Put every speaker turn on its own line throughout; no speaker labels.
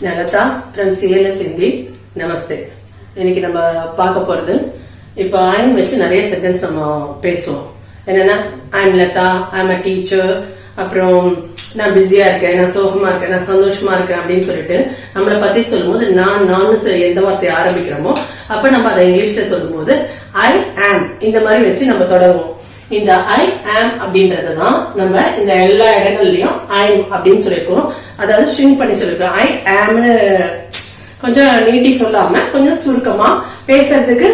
Nalata from CLS Hindi. Namaste. இன்னைக்கு நம்ம பார்க்க போறது இப்போ I'm வச்சு நிறைய சென்டென்ஸ் நம்ம பேசுவோம். என்னன்னா I'm Lata, I'm a teacher, அப்புறம் நான் பிஸியா இருக்கேன், நான் சோகமா இருக்கேன், நான் சந்தோஷமா இருக்கேன் அப்படின்னு சொல்லிட்டு நம்மளை பத்தி சொல்லும்போது நான் எந்த வார்த்தையை ஆரம்பிக்கிறோமோ அப்ப நம்ம அதை இங்கிலீஷ்ல சொல்லும்போது I am இந்த மாதிரி வச்சு நம்ம தொடங்குவோம். இந்த I am அப்படின்றதுதான் நம்ம இந்த எல்லா இடங்கள்லயும் I'm அப்படின்னு சொல்லிருக்கோம். அதாவது ஸ்ட்ரிங் பண்ணி சொல்லிருக்கோம். I am கொஞ்சம் நீட்டி சொல்லாம கொஞ்சம் சுருக்கமா பேசுறதுக்கு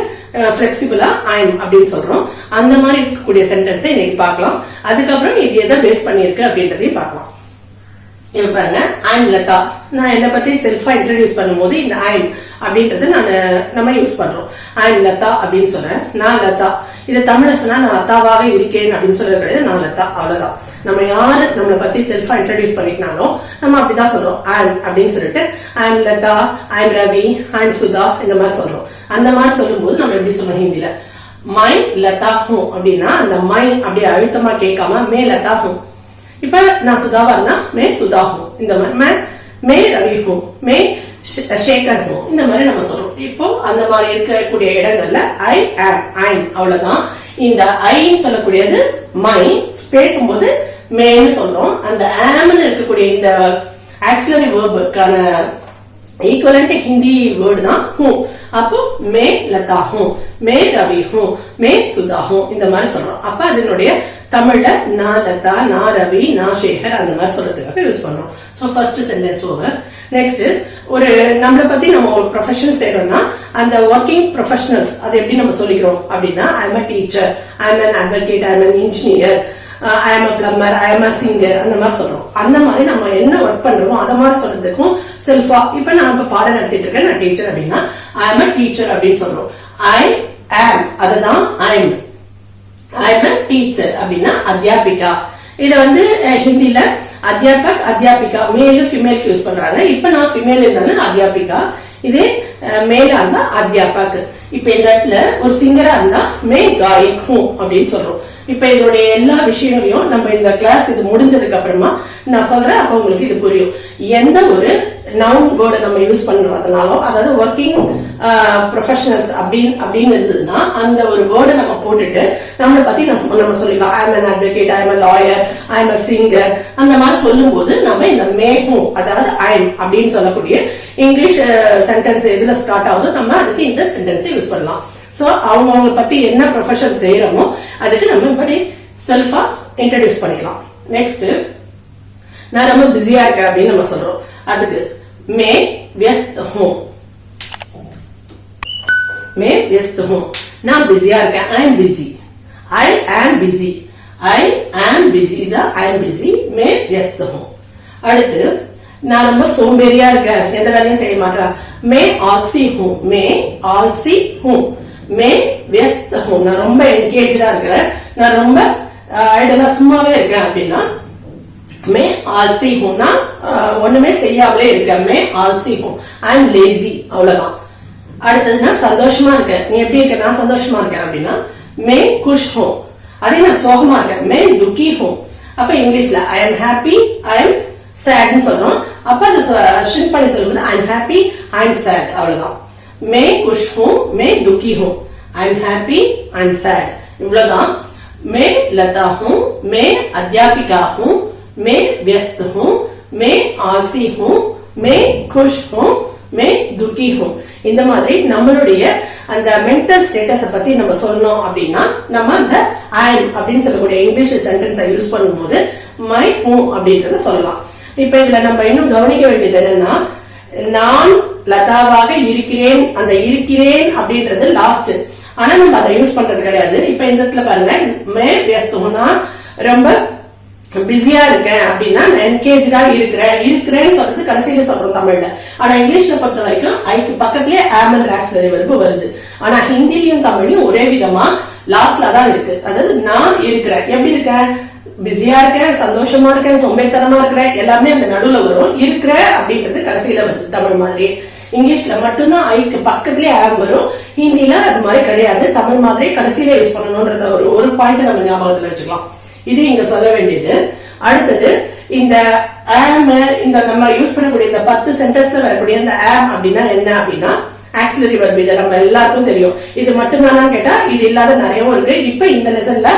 பிளெக்சிபிளா I'm அப்படின்னு சொல்றோம். அந்த மாதிரி இருக்கக்கூடிய சென்டென்ஸை இன்னைக்கு பார்க்கலாம். அதுக்கப்புறம் இது எதை பேஸ் பண்ணிருக்கு அப்படின்றதையும் பார்க்கலாம். இப்ப பாருங்க, I'm Lata. நான் என்ன பத்தி செல்ஃபா இன்ட்ரோடியூஸ் பண்ணும்போது இந்த I'm அப்படின்றது நம்ம யூஸ் பண்றோம். I'm Lata அப்படின்னு சொல்றேன். நான் லதா. இதை தமிழ்ல சொன்னா நான் லதாவாக இருக்கேன் அப்படின்னு சொல்றது கிடையாது. நான் லதா, அவ்வளவுதான். நம்ம யாரு நம்மளை பத்தி செல்ஃபா இன்ட்ரோடியூஸ் பண்ணிக்கினாலும் நம்ம அப்படிதான் சொல்றோம். I'm அப்படின்னு சொல்லிட்டு I'm Lata, I'm Ravi, I'm Sudha இந்த மாதிரி சொல்றோம். அந்த மாதிரி சொல்லும் போது நம்ம எப்படி சொல்றோம் ஹிந்தில மை லதா ஹூ அப்படின்னா அந்த மை அப்படியே அழுத்தமா கேட்காம மே லதா ஹூ. இப்ப நான் சுதாவா இருந்தா மே சுதா ஹூ. இந்த மாதிரி மே ரவி ஹூ, மே ஷேகர் ஹூ, இந்த மாதிரி நம்ம சொல்றோம். இப்போ அந்த மாதிரி இருக்கக்கூடிய இடங்கள்ல ஐ ஆம், ஐம் அவ்வளவுதான். இந்த ஐன்னு சொல்லக்கூடியது மை பேசும்போது மேன்னு சொல்றோம். அந்த ஆம்னு இருக்கக்கூடிய இந்த ஆக்சிலரி வேர்புக்கான ஈக்குவலண்ட் ஹிந்தி வேர்டு தான் ஹூ. அப்போ மே லதா ஹூ, மே ரவி ஹூ, மே சுதா ஹூ இந்த மாதிரி சொல்றோம். அப்ப அதனுடைய தமிழ்ல நான் லதா, நான் ரவி, நான் சேகர் அந்த மாதிரி சொல்றதுக்காக யூஸ் பண்றோம். So first sentence over. Next, ஒரு நம்மளை பத்தி நம்ம ஒரு ப்ரொஃபஷன் செய்யறோம்னா அந்த ஒர்க்கிங் ப்ரொஃபஷனல்ஸ் அதை எப்படி நம்ம சொல்லிக்கிறோம் அப்படின்னா I am a teacher, I am an advocate, I am an engineer, I am a plumber, I am a singer அந்த மாதிரி சொல்றோம். அந்த மாதிரி நம்ம என்ன ஒர்க் பண்றோமோ அதை மாதிரி சொல்றதுக்கும் செல்ஃபா. இப்ப நான் இப்ப பாடம் நடத்திட்டு இருக்கேன், நான் டீச்சர் அப்படின்னா ஐ எம் அ டீச்சர் அப்படின்னு சொல்றோம். ஐ ஆம் அதுதான் I'm. I am a teacher அப்படின்னா அத்தியாபிகா. இத ஹிந்தில அத்தியாபக், அத்தியாபிகா மேலும் ஃபீமேலுக்கு யூஸ் பண்றாங்க. இப்ப நான் ஃபீமேல் இருந்தாலும் அத்தியாபிகா, இதே மேலா இருந்தா அத்தியாபக். இப்ப இந்த இடத்துல ஒரு சிங்கரா இருந்தா மே காயக் ஹூ அப்படின்னு சொல்றோம். இப்ப இதனுடைய எல்லா விஷயங்களையும் நம்ம இந்த கிளாஸ் இது முடிஞ்சதுக்கு அப்புறமா நான் சொல்றேன். அப்ப உங்களுக்கு இது புரியும். எந்த ஒரு நவுன் வேர்டை நம்ம யூஸ் பண்றதுனாலும், அதாவது ஒர்க்கிங் ப்ரொஃபஷனல்ஸ் அப்படின்னு இருந்ததுன்னா அந்த ஒரு வேர்டை நம்ம போட்டுட்டு நம்மளை பத்தி நம்ம சொல்லிக்கலாம். I am an advocate, I am a lawyer, I am a singer அந்த மாதிரி சொல்லும் போது நம்ம இந்த மேஹூ அதாவது ஐம் அப்படின்னு சொல்லக்கூடிய இங்கிலீஷ் சென்டென்ஸ் எதுல ஸ்டார்ட் ஆகுதோ நம்ம அதுக்கு இந்த சென்டென்ஸை யூஸ் பண்ணலாம். சோ அவங்க பத்தி என்ன ப்ரொஃபஷன் செய்யறோமோ அதுக்கு நம்ம இப்படி செல்ஃபா இன்ட்ரோடியூஸ் பண்ணிக்கலாம். நெக்ஸ்ட், நான் ரொம்ப பிஸியா இருக்கேன் அப்படின்னு நம்ம சொல்றோம். அதுக்கு மே व्यस्त हूं, मैं व्यस्त हूं. நான் பிஸியா இருக்கேன், I am busy, I am busy, I am busy இதான் I am busy, मैं व्यस्त हूं. அடுத்து, நான் ரொம்ப சோம்பேறியா இருக்கேன், எந்த வேலையும் செய்ய மாட்டேன், मैं आलसी हूं, मैं आलसी हूं, मैं व्यस्त हूं. நான் ரொம்ப என்கேஜ்டா இருக்கிறேன், நான் ரொம்ப ஐடலா சும்மாவே இருக்கேன் அப்படின்னா मैं आलसी हूं, நான் ஒண்ணுமே செய்யாமலே இருக்கேன், मैं आलसी हूं, I am lazy அவ்வளவுதான். அடுத்தது, நான் சந்தோஷமா இருக்கேன், நீ எப்படி இருக்க, நான் சந்தோஷமா இருக்கேன் அப்படின்னா मैं खुश हूं. அதே நான் சோகமா இருக்கேன், मैं दुखी हूं. அப்ப இங்கிலீஷ்ல I am happy, I am sad ன்னு சொல்றோம். அப்ப அதை ஷ்ரிங்க் பண்ணி சொல்லும்போது I am happy, I am sad அவ்வளவுதான். मैं खुश हूं, मैं दुखी हूं, I am happy, I am sad இவ்வளவுதான். मैं लता हूं, मैं अध्यापिका हूं, मैं व्यस्त हूं, मैं आलसी हूं, मैं खुश हूं, मैं दुखी हूं. இந்த மாதிரி நம்மளுடைய அந்த மென்டல் ஸ்டேட்டஸ பத்தி நம்ம சொல்லணும் அப்படின்னா நம்ம அந்த I am அப்படின்னு சொல்லக்கூடிய இங்கிலீஷ் சென்டென்ஸை யூஸ் பண்ணும்போது my who அப்படின்றத சொல்லலாம். இப்ப இதுல நம்ம இன்னும் கவனிக்க வேண்டியது என்னன்னா, நான் லதாவாக இருக்கிறேன், அந்த இருக்கிறேன் அப்படின்றது லாஸ்ட். ஆனா நம்ம அதை யூஸ் பண்றது கிடையாது. இப்ப இந்த இடத்துல பாருங்க, மே வியஸ்தம்னா ரொம்ப பிஸியா இருக்கேன் அப்படின்னா என்கேஜா இருக்கிறேன்னு சொல்றது கடைசியில சொல்றோம் தமிழ்ல. ஆனா இங்கிலீஷ்ல பொறுத்த வரைக்கும் ஐக்கு பக்கத்துலயே ஆம் அண்ட் ஆக்சிலரி வெர்பு வருது. ஆனா ஹிந்திலையும் தமிழ்லயும் ஒரே விதமா லாஸ்ட்ல தான் இருக்கு. அதாவது நான் இருக்கிறேன், எப்படி இருக்கேன், பிஸியா இருக்கேன், சந்தோஷமா இருக்கேன், சோம்பேத்தனமா இருக்கிறேன், எல்லாமே அந்த நடுவுல வரும். இருக்கிற அப்படின்றது கடைசியில வருது தமிழ் மாதிரி. இங்கிலீஷ்ல மட்டும்தான் ஐக்கு பக்கத்துலயே ஆம் வரும். ஹிந்தில அது மாதிரி கிடையாது. தமிழ் மாதிரி கடைசியில யூஸ் பண்ணணும்ன்றத ஒரு பாயிண்ட் நம்ம ஞாபகத்துல வச்சுக்கலாம். இது இங்க சொல்ல வேண்டியது. அடுத்தது, இந்த am இந்த நம்ம யூஸ் பண்ணக்கூடிய இந்த 10 சென்டென்ஸ்ல வரக்கூடிய இந்த am அப்படின்னா என்ன அப்படின்னா ஆக்சிலரி வெர்ப். இது நம்ம எல்லாருக்கும் தெரியும். இது மட்டும் தானான்னு கேட்டா இது இல்லாத நிறையவும் இருக்கு. இப்ப இந்த லெசன்ல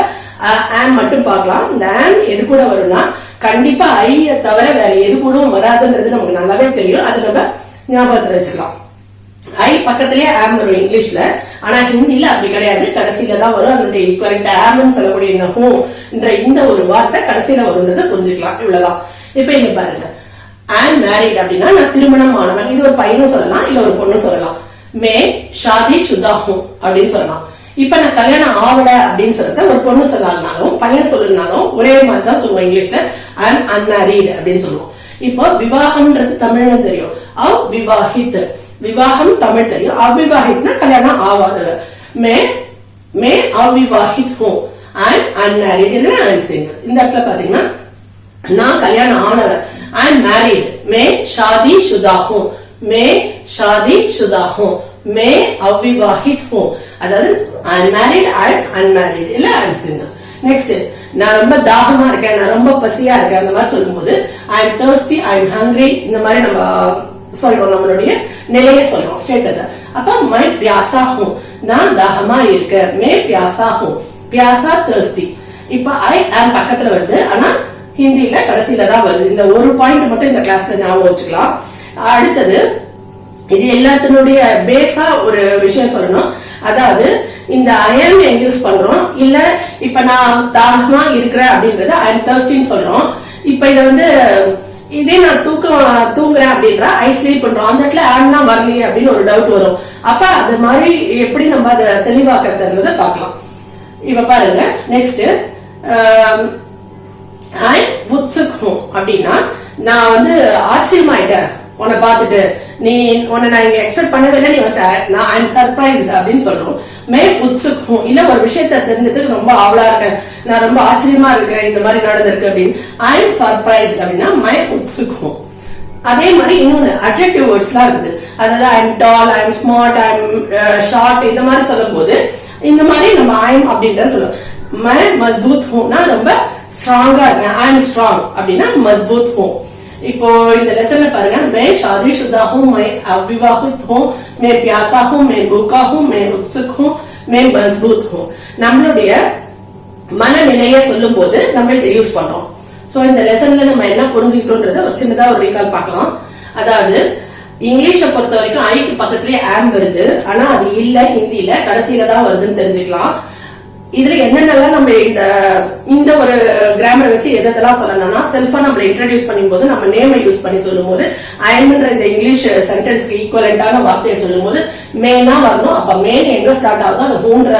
am மட்டும் பார்க்கலாம். இந்த am எது கூட வரும்னா கண்டிப்பா ஐய தவிர வேற எது கூட வராதுன்றது நமக்கு நல்லாவே தெரியும். அது நம்ம ஞாபகத்துல வச்சுக்கலாம். ஐ பக்கத்திலேயே ஆம் வரும் இங்கிலீஷ்ல. ஆனா ஹிந்தில அப்படி கிடையாது, கடைசியில தான் வரும். அதனுடைய ஈக்குவலண்ட் ஆம்னு சொல்லக்கூடிய இந்த ஹூ என்ற இந்த ஒரு வார்த்தை கடைசியில வரும்ன்றதை புரிஞ்சுக்கலாம். இவ்வளவுதான். இப்ப இங்க பாருங்க, ஐம் மேரிட் அப்படின்னா நான் திருமணம் ஆனவன். இது ஒரு பையனும் சொல்லலாம், இல்ல ஒரு பொண்ணு சொல்லலாம். மே ஷாதி சுதா ஹூ அப்படின்னு சொல்லலாம். இப்ப நான் கல்யாணம் ஆவல அப்படின்னு சொல்றத ஒரு பொண்ணு சொன்னாலும் பையன் சொல்லுனாலும் ஒரே மாதிரிதான் சொல்லுவோம். இங்கிலீஷ்ல ஐம் அன்மேரிட் அப்படின்னு சொல்லுவோம். இப்போ விவாகம்ன்றது தமிழ்னு தெரியும். அவ் விவாஹித், விவாகம் தமிழ் தெரியும். அவிவாஹித்னா கல்யாணம் ஆவாதவர். மே அவிவாஹித் ஹூ, ஐம் அன்மேரிட் இல்ல ஐம் சிங்கிள். இந்த இடத்துல பாத்தீங்கன்னா நான் கல்யாணம் ஆனவர். I'm married. மே ஷாதி சுதா ஹூ, மே ஷாதி சுதா ஹூ, மே அவிவாஹித் ஹூ. அதாவது ஐம் மேரிட், ஐம் அன்மேரிட் இல்ல ஐம் சிங்கிள். நெக்ஸ்ட், நான் ரொம்ப தாகமா இருக்கேன், நான் ரொம்ப பசியா இருக்கேன் அந்த மாதிரி சொல்லும் போது ஐம் thirsty, ஐம் hungry இந்த மாதிரி நம்ம சொல்றோம். நம்மளுடைய நிலையை சொல்றோம், ஸ்டேட்டஸ். அப்ப மை பியாசா ஹூ, நான் தாகமா இருக்கேன். மே பியாசா ஹூ, பியாசா thirsty. இப்ப ஐ ஆம் பக்கத்துல வருது, ஆனா ஹிந்தில கடைசியில தான் வருது. இந்த ஒரு பாயிண்ட் மட்டும் இந்த கிளாஸ்ல ஞாபகம் வச்சுக்கலாம். அடுத்தது, இது எல்லாத்தினுடைய பேஸா ஒரு விஷயம் சொல்லணும். அதாவது இந்த ஐஎம் எங்க யூஸ் பண்றோம், இல்ல இப்ப நான் தாகமா இருக்கிறேன் அப்படின்றத ஐம் thirsty சொல்றோம். இப்ப இத வந்து இதே நான் தூங்குறேன் அப்படின்ற ஐ ஸ்லீப் பண்றோம். அந்த இடத்துல ஆம்னா வரலையே அப்படின்னு ஒரு டவுட் வரும். அப்ப அது மாதிரி எப்படி நம்ம அதை தெளிவாக்குறதுன்றத பார்க்கலாம். இப்ப பாருங்க, நெக்ஸ்ட் ஐ உத்சுக் ஹூ அப்படின்னா நான் வந்து ஆச்சரியமாயிட்டேன் உன்னை பார்த்துட்டு, உன்னை நான் இங்க எக்ஸ்பெக்ட் பண்ணவே இல்லை, நீ வந்து நான் ஐம் சர்ப்ரைஸ்ட் அப்படின்னு சொல்றோம். மே உத்சுக் ஹூ, இல்ல ஒரு விஷயத்த தெரிஞ்சதுக்கு ரொம்ப ஆவலா இருக்கேன், நான் ரொம்ப ஆச்சரியமா இருக்கேன் இந்த மாதிரி நடந்திருக்கு அப்படின்னு. ஐம் சர்ப்ரைஸ்ட் அப்படின்னா மை உத்சுக் ஹூ. அதே மாதிரி இன்னொன்னு அட்ஜெக்டிவ் வேர்ட்ஸ் எல்லாம் இருக்குது. அதாவது I'm tall, I'm smart, I'm short இந்த மாதிரி சொல்லும் போது இந்த மாதிரி நம்ம ஐம் அப்படின்றத சொல்லுவோம். மை மஸ்பூத் ஹூனா ரொம்ப ஸ்ட்ராங்கா இருக்கேன், ஐம் ஸ்ட்ராங் அப்படின்னா மஸ்பூத் ஹூ. இப்போ இந்த லெசன்ல பாருங்க, மே ஷாதி சுதா ஹூ, மே அவிவாஹித் ஹூ, மே பியாசா ஹூ, மே பூகா ஹூ, மே உத்சுக் ஹூ, மே மஸ்பூத் ஹூ. நம்மளுடைய மனநிலையை சொல்லும் போது நம்ம இதை யூஸ் பண்றோம். சோ இந்த லெசன்ல நம்ம என்ன புரிஞ்சுக்கிட்டோம்ன்றத ஒரு சின்னதா ஒரு ரீகால் பார்க்கலாம். அதாவது இங்கிலீஷை பொறுத்த வரைக்கும் ஐக்கு பக்கத்திலேயே ஆம் வருது, ஆனா அது இல்ல ஹிந்தியில கடைசியில தான் வருதுன்னு தெரிஞ்சுக்கலாம். இதுல என்னென்னலாம் நம்ம இந்த ஒரு கிராமர் வச்சு எதெல்லாம் சொல்லணும்னா, செல்ஃபா நம்ம இன்ட்ரோடியூஸ் பண்ணும் போது நம்ம நேமை யூஸ் பண்ணி சொல்லும் போது ஐம்ன்ற இந்த இங்கிலீஷ் சென்டென்ஸ்க்கு ஈக்குவலண்டான வார்த்தையை சொல்லும் போது மேனா வரணும். அப்ப மேன் எங்க ஸ்டார்ட் ஆகுதோ அது ஹூன்ற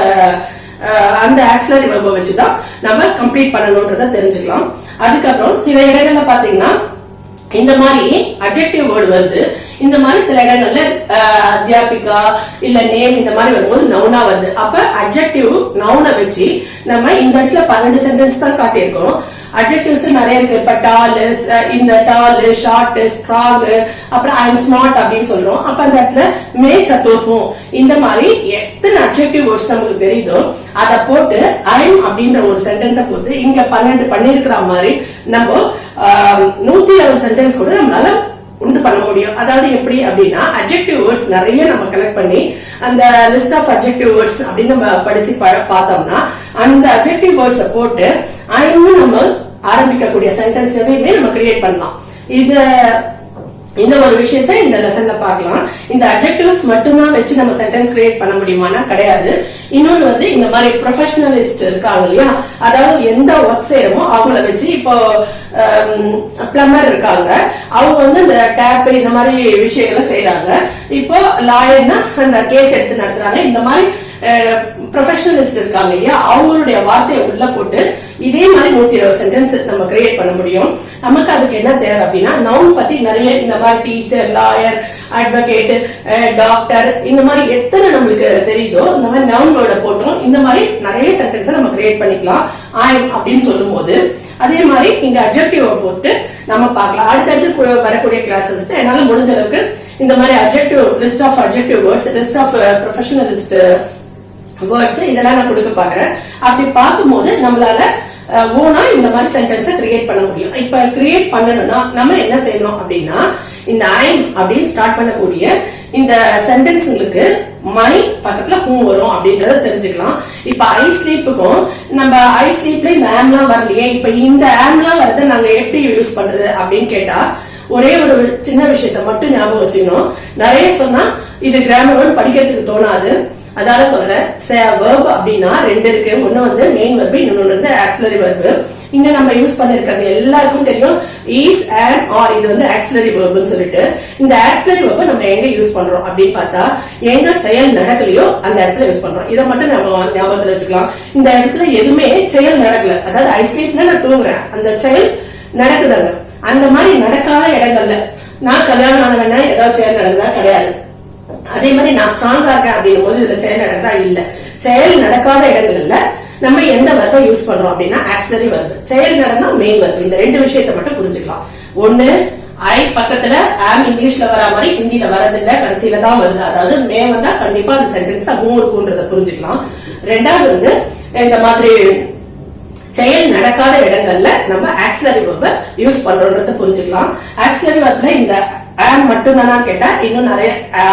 அந்த ஆக்சிலரி வெர்பை வச்சுதான் நம்ம கம்ப்ளீட் பண்ணணும்ன்றத தெரிஞ்சுக்கலாம். அதுக்கப்புறம் சில இடங்கள்ல பாத்தீங்கன்னா இந்த மாதிரி அட்ஜெக்டிவ் வேர்டு வருது. இந்த மாதிரி சில இடங்கள்ல அத்தியாபிகா இல்ல நேம் இந்த மாதிரி வரும்போது நவுனா வருது. அப்ப அட்ஜெக்டிவ் நவுனை வச்சு நம்ம இந்த இடத்துல 12 சென்டென்ஸ் தான் காட்டியிருக்கோம். அட்ஜெக்டிவ்ஸ் நிறைய இருக்கு. இப்ப டால், இந்த டால், ஷார்ட், ஸ்ட்ராங், அப்புறம் ஐம் ஸ்மார்ட் அப்படின்னு சொல்றோம். அப்ப அந்த இடத்துல மே சத்துர்ஹூம் இந்த மாதிரி எத்தனை அட்ஜெக்டிவ் வேர்ட்ஸ் நமக்கு தெரியுதோ அதை போட்டு ஐம் அப்படின்ற ஒரு சென்டென்ஸை போட்டு இங்க 12 பண்ணிருக்கிற மாதிரி நம்ம 120 சென்டென்ஸ் கூட நம்மளால உண்டு பண்ண முடியும். அதாவது எப்படி அப்படின்னா, அட்ஜெக்டிவ் வேர்ட்ஸ் நிறைய நம்ம கலெக்ட் பண்ணி அந்த லிஸ்ட் ஆஃப் அட்ஜெக்டிவ் வேர்ட்ஸ் அப்படின்னு நம்ம படிச்சு பார்த்தோம்னா அந்த அட்ஜெக்டிவ் வேர்ட்ஸை போட்டு ஐமும் நம்ம ஆரம்பிக்கக்கூடிய சென்டென்ஸ் எதையுமே நம்ம கிரியேட் பண்ணலாம். இந்த ஒரு விஷயத்த இந்த லெசன்ல பார்க்கலாம். இந்த அட்ஜெக்டிவ்ஸ் மட்டும்தான் வச்சு நம்ம சென்டென்ஸ் கிரியேட் பண்ண முடியுமானா கிடையாது. இன்னொன்னு வந்து இந்த மாதிரி ப்ரொஃபஷனலிஸ்ட் இருக்காங்க இல்லையா, அதாவது எந்த ஒர்க் செய்யறோமோ அவங்கள வச்சு, இப்போ பிளம்பர் இருக்காங்க, அவங்க வந்து இந்த டேப் இந்த மாதிரி விஷயங்களை செய்யறாங்க. இப்போ லாயர்னா அந்த கேஸ் எடுத்து நடத்துறாங்க. இந்த மாதிரி ப்ரொஃபஷனலிஸ்ட் இருக்காங்க இல்லையா, அவங்களுடைய வார்த்தையை உள்ள போட்டு இதே மாதிரி 120 சென்டென்ஸ் நம்ம கிரியேட் பண்ண முடியும். நமக்கு அதுக்கு என்ன தேவை அப்படின்னா, நவுன் பத்தி நிறைய இந்த மாதிரி டீச்சர், லாயர், அட்வொகேட், டாக்டர் இந்த மாதிரி எத்தனை நம்மளுக்கு தெரியுதோ இந்த மாதிரி நவுன் வேர்டை போட்டோம் இந்த மாதிரி நிறைய சென்டென்ஸ் நம்ம கிரியேட் பண்ணிக்கலாம் ஐம் அப்படின்னு சொல்லும் போது. அதே மாதிரி இங்க அட்ஜெக்டிவ் போட்டு நம்ம பார்க்கலாம். அடுத்தடுத்து வரக்கூடிய கிளாஸஸ் என்னால முடிஞ்ச அளவுக்கு இந்த மாதிரி adjective list of adjective words, list of professionalist words இதெல்லாம் நான் கொடுக்க பாக்குறேன். அப்படி பார்க்கும்போது நம்மளால ஓனா இந்த மாதிரி சென்டென்ஸை கிரியேட் பண்ண முடியும். இப்ப கிரியேட் பண்ணணும்னா நம்ம என்ன செய்யணும் அப்படின்னா இந்த ஐம் அப்படின்னு ஸ்டார்ட் பண்ணக்கூடிய இந்த சென்டென்ஸ்களுக்கு மணி பக்கத்துல ஹூ வரும் அப்படின்றத தெரிஞ்சுக்கலாம். இப்ப ஐ ஸ்லீப்புக்கும் நம்ம ஐ ஸ்லீப்ல இந்த ஆம்லாம் வரலையே, இப்ப இந்த ஆம்லாம் வரத நாங்க எப்படி யூஸ் பண்றது அப்படின்னு கேட்டா ஒரே ஒரு சின்ன விஷயத்த மட்டும் ஞாபகம் வச்சுக்கணும். நிறைய சொன்னா இது கிராமர் படிக்கிறதுக்கு தோணாது, அதால சொல்றேன். வெர்ப் அப்படின்னா ரெண்டு இருக்கு, ஒண்ணு வந்து மெயின் வெர்பு, இன்னொன்னு வந்து ஆக்சிலரி வெர்பு. இங்க நம்ம யூஸ் பண்ணிருக்கிறது எல்லாருக்கும் தெரியும் இஸ் அண்ட் ஆர், இது வந்து ஆக்சிலரி வெர்ப்னு சொல்லிட்டு. இந்த ஆக்சிலரி வெர்பை நம்ம எங்க யூஸ் பண்றோம் அப்படின்னு பார்த்தா எங்க செயல் நடக்கலையோ அந்த இடத்துல யூஸ் பண்றோம். இதை மட்டும் நம்ம ஞாபகத்துல வச்சுக்கலாம். இந்த இடத்துல எதுவுமே செயல் நடக்கல, அதாவது ஐ ஸ்லீப்னா நான் தூங்குறேன், அந்த செயல் நடக்குதாங்க. அந்த மாதிரி நடக்காத இடங்கள்ல நான் கல்யாணம் ஆனவனா ஏதாவது செயல் நடக்குதா? கிடையாது. அதே மாதிரி நான் ஸ்ட்ராங்கா இருக்கேன் அப்படின்னும் போது இதுல செயல் நடக்குதா? இல்ல. செயல் நடக்காத இடங்கள்ல நம்ம எந்த வெர்பை யூஸ் பண்றோம் அப்படின்னா ஆக்சிலரி வெர்பு. செயல் நடந்தா மெயின் வெர்பு. இந்த ரெண்டு விஷயத்தை மட்டும் புரிஞ்சுக்கலாம். ஒண்ணு, ஐ பக்கத்துல ஆம் இங்கிலீஷ்ல வரா மாதிரி ஹிந்தியில வரதில்ல, கடைசியில தான் வருது. அதாவது மே வந்தா கண்டிப்பா அந்த சென்டென்ஸ்ல மூ இருக்குன்றத புரிஞ்சுக்கலாம். ரெண்டாவது வந்து இந்த மாதிரி செயல் நடக்காத இடங்கள்ல நம்ம ஆக்சிலரி வெர்பை யூஸ் பண்றோம்ன்றத புரிஞ்சுக்கலாம். ஆக்சிலரி வெர்ப்ல இந்த ஆம் மட்டும் தானா கேட்டா இன்னும் நிறைய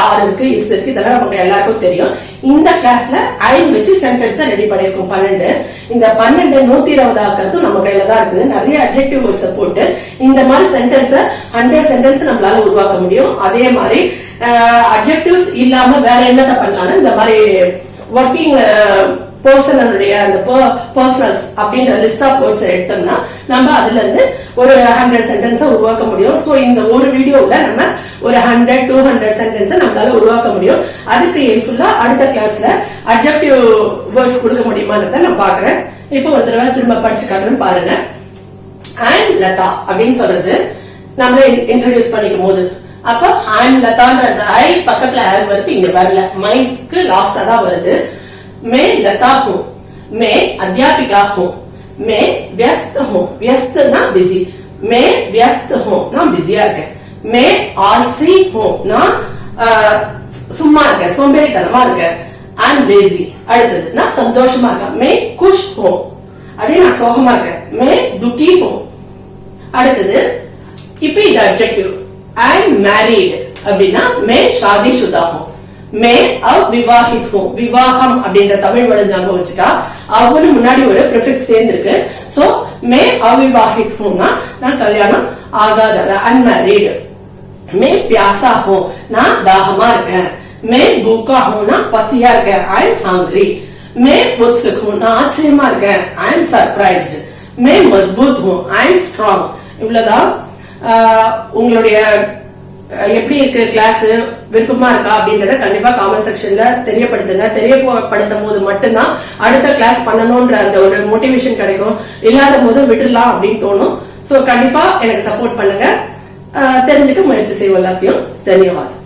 ஆர் இருக்கு, இஸ் இருக்கு, இதெல்லாம் நமக்கு எல்லாருக்கும் தெரியும். இந்த கிளாஸ்ல ஐம் வச்சு சென்டென்ஸ் ரெடி பண்ணிருக்கோம் 12. இந்த 12 120 ஆக்கிறதும் நம்ம கையில தான் இருக்குது. நிறைய அட்ஜெக்டிவ் வேர்ட்ஸ் போட்டு இந்த மாதிரி சென்டென்ஸ் 100 சென்டென்ஸ் நம்மளால உருவாக்க முடியும். அதே மாதிரி அட்ஜெக்டிவ்ஸ் இல்லாம வேற என்னதை பண்ணலாம்னு இந்த மாதிரி ஒர்க்கிங் பர்சனுடைய அந்த பர்சனல்ஸ் அப்படின்ற லிஸ்ட் ஆஃப் வேர்ட்ஸ் எடுத்தோம்னா நம்ம அதுல இருந்து ஒரு 100 சென்டென்ஸை உருவாக்க முடியும். சோ இந்த ஒரு வீடியோல நம்ம ஒரு 100 200 சென்டென்ஸை நம்மளால உருவாக்க முடியும். அதுக்கு ஹெல்ப்ஃபுல்லா அடுத்த கிளாஸ்ல அட்ஜெக்டிவ் வேர்ட்ஸ் கொடுக்க முடியுமான்றத நான் பாக்குறேன். இப்போ ஒரு தடவை திரும்ப படிச்சு காட்டுறேன் பாருங்க. ஐம் லதா அப்படின்னு சொல்றது நம்ம இன்ட்ரோடியூஸ் பண்ணிக்கும் போது அப்ப ஐம் லதான்ற ஐ பக்கத்துல ஆம் வருது, இங்க வரல, மைக்கு லாஸ்டா தான் வருது. मैं लता हूँ, मैं अध्यापिका हूँ, मैं व्यस्त हूँ, व्यस्त ना बिजी, मैं व्यस्त हूँ ना बिजिया है, मैं आलसी हूँ ना சும்மா இருக்க சோம்பேறித்தனமா இருக்க, ஐ எம் லேசி. அடுத்தது நான் சந்தோஷமா இருக்கேன், मैं खुश हूँ. அதே நான் சோகமா இருக்கேன், मैं दुखी हूँ. அடுத்தது இப்ப இது அட்ஜெக்டிவ். ஐ எம் மேரிட் அப்படின்னா मैं शादीशुदा हूँ, மே அவிவாஹித் ஹூ. விவாகம் அப்படின்ற தமிழ் வேர்டு ஞாபகம் வச்சுட்டா அவனு முன்னாடி ஒரு ப்ரிஃபிக்ஸ் சேர்ந்திருக்கு. சோ மே அவிவாஹித் ஹூனா நான் கல்யாணம் ஆகாத, அன்மேரிட். மே பியாசா ஹூ நான் தாகமா இருக்கேன். மே பூக்கா ஹூனா பசியா இருக்கேன், ஐ எம் ஹங்கரி. மே உத்சுக் ஹூ நான் ஆச்சரியமா இருக்கேன், ஐ எம் சர்ப்ரைஸ்ட். மே மஸ்பூத் ஹூ ஐ எம் ஸ்ட்ராங். இவ்வளவுதான். உங்களுடைய எப்படி இருக்கு கிளாஸ், விருப்பமா இருக்கா அப்படின்றத கண்டிப்பா காமெண்ட் செக்ஷன்ல தெரியப்படுத்துங்க. தெரியப்படுத்தும் போது மட்டும்தான் அடுத்த கிளாஸ் பண்ணணும்ன்ற அந்த ஒரு மோட்டிவேஷன் கிடைக்கும். இல்லாத போது விட்டுடலாம் அப்படின்னு தோணும். சோ கண்டிப்பா எனக்கு சப்போர்ட் பண்ணுங்க, தெரிஞ்சுக்க முயற்சி செய்வோம் எல்லாத்தையும். தன்யவாதம்.